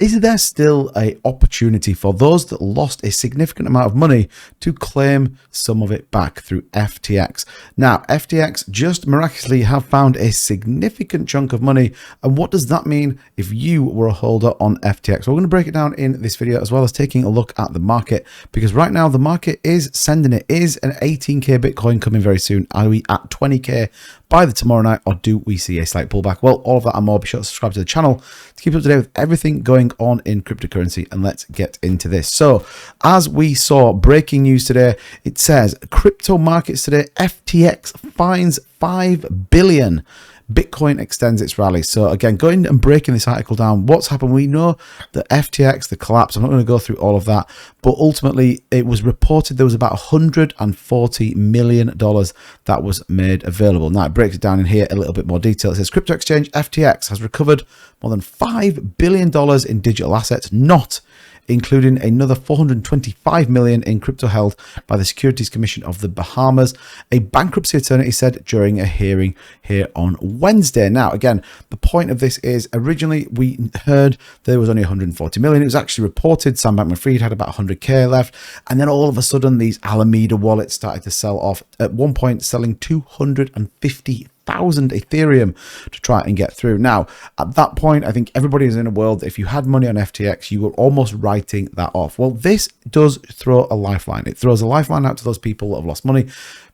is there still an opportunity for those that lost a significant amount of money to claim some of it back through FTX? Now, FTX just miraculously have found a significant chunk of money. And what does that mean if you were a holder on FTX? We're going to break it down in this video, as well as taking a look at the market, because right now the market is sending it. Is an 18k Bitcoin coming very soon? Are we at 20k by the tomorrow night, or do we see a slight pullback? Well, all of that and more. Be sure to subscribe to the channel to keep up to date with everything going on in cryptocurrency, and let's get into this. So as we saw, breaking news today, it says crypto markets today, FTX finds 5 billion. Bitcoin extends its rally. So again, going and breaking this article down, what's happened? We know that FTX, the collapse, I'm not going to go through all of that, but ultimately it was reported there was about $140 million that was made available. Now it breaks it down in here a little bit more detail. It says crypto exchange FTX has recovered more than $5 billion in digital assets, not including another 425 million in crypto held by the Securities Commission of the Bahamas, a bankruptcy attorney said during a hearing here on Wednesday. Now, again, the point of this is originally we heard there was only 140 million. It was actually reported Sam Bankman-Fried had about 100k left, and then all of a sudden these Alameda wallets started to sell off, at one point selling 250,000 Ethereum to try and get through. Now, at that point, I think everybody is in a world that if you had money on FTX, you were almost writing that off. Well, this does throw a lifeline. It throws a lifeline out to those people that have lost money,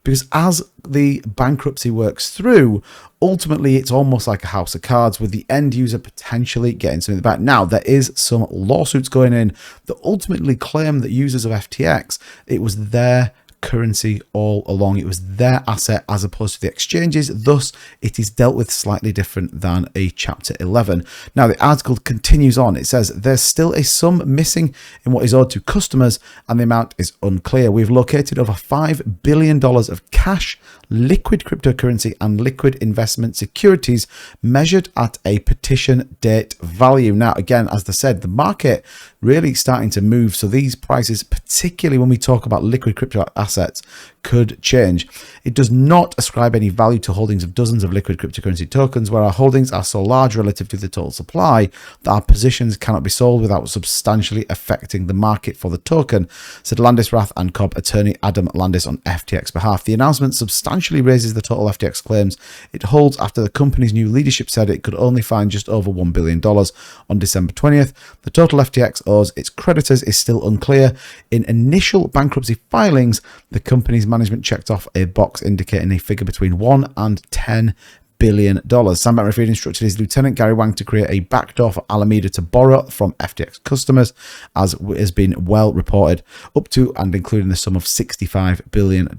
because as the bankruptcy works through, ultimately it's almost like a house of cards with the end user potentially getting something back. Now, there is some lawsuits going in that ultimately claim that users of FTX, it was their currency all along. It was their asset as opposed to the exchanges. Thus, it is dealt with slightly different than a Chapter 11. Now, the article continues on. It says there's still a sum missing in what is owed to customers, and the amount is unclear. We've located over $5 billion of cash, liquid cryptocurrency, and liquid investment securities measured at a petition date value. Now, again, as I said, the market really starting to move. So these prices, particularly when we talk about liquid crypto assets, could change. It does not ascribe any value to holdings of dozens of liquid cryptocurrency tokens, where our holdings are so large relative to the total supply that our positions cannot be sold without substantially affecting the market for the token, said Landis Rath and Cobb attorney Adam Landis on FTX behalf. The announcement substantially raises the total FTX claims it holds after the company's new leadership said it could only find just over $1 billion on December 20th. The total FTX owes its creditors is still unclear. In initial bankruptcy filings, the company's management checked off a box indicating a figure between $1 and $10 billion. Sam Bankman-Fried instructed his lieutenant Gary Wang to create a backdoor for Alameda to borrow from FTX customers, as has been well reported, up to and including the sum of $65 billion.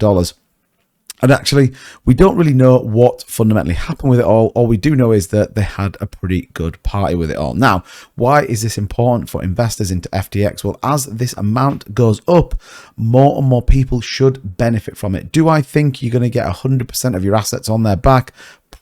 And actually, we don't really know what fundamentally happened with it all. All we do know is that they had a pretty good party with it all. Now, why is this important for investors into FTX? Well, as this amount goes up, more and more people should benefit from it. Do I think you're going to get 100% of your assets on their back?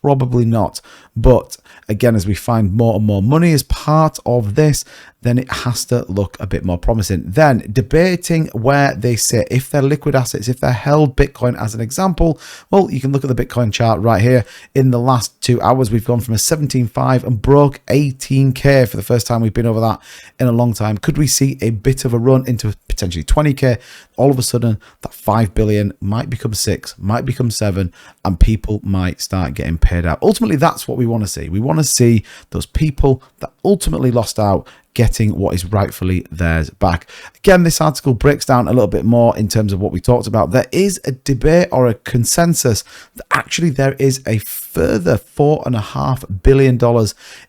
Probably not. But again, as we find more and more money as part of this, then it has to look a bit more promising. Then debating where they sit, if they're liquid assets, if they're held Bitcoin as an example, well, you can look at the Bitcoin chart right here. In the last 2 hours, we've gone from a 17.5 and broke 18k for the first time. We've been over that in a long time. Could we see a bit of a run into potentially 20k? All of a sudden, that 5 billion might become 6, might become 7, and people might start getting paid out. Ultimately, that's what we want to see. We want to see those people that ultimately lost out getting what is rightfully theirs back. Again, this article breaks down a little bit more in terms of what we talked about. There is a debate or a consensus that actually there is a further $4.5 billion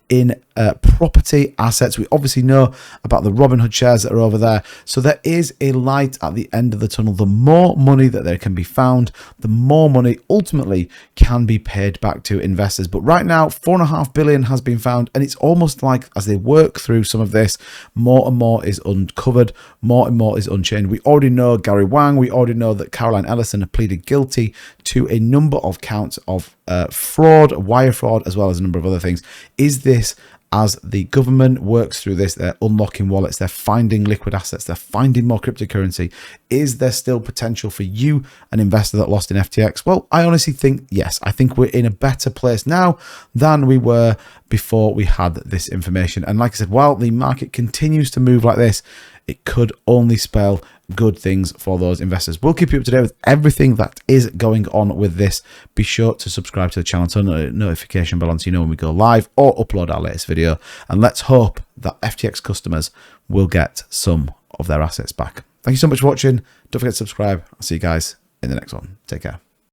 in property assets. We obviously know about the Robinhood shares that are over there. So there is a light at the end of the tunnel. The more money that there can be found, the more money ultimately can be paid back to investors. But right now, $4.5 billion has been found, and it's almost like as they work through some of this, more and more is uncovered, more and more is unchained. We already know Gary Wang, we already know that Caroline Ellison have pleaded guilty to a number of counts of fraud, wire fraud, as well as a number of other things. Is this as the government works through this, they're unlocking wallets, they're finding liquid assets, they're finding more cryptocurrency. Is there still potential for you, an investor that lost in FTX? Well, I honestly think yes. I think we're in a better place now than we were before we had this information. And like I said, while the market continues to move like this, it could only spell good things for those investors. We'll keep you up to date with everything that is going on with this. Be sure to subscribe to the channel, turn the notification bell on so you know when we go live or upload our latest video. And let's hope that FTX customers will get some of their assets back. Thank you so much for watching. Don't forget to subscribe. I'll see you guys in the next one. Take care.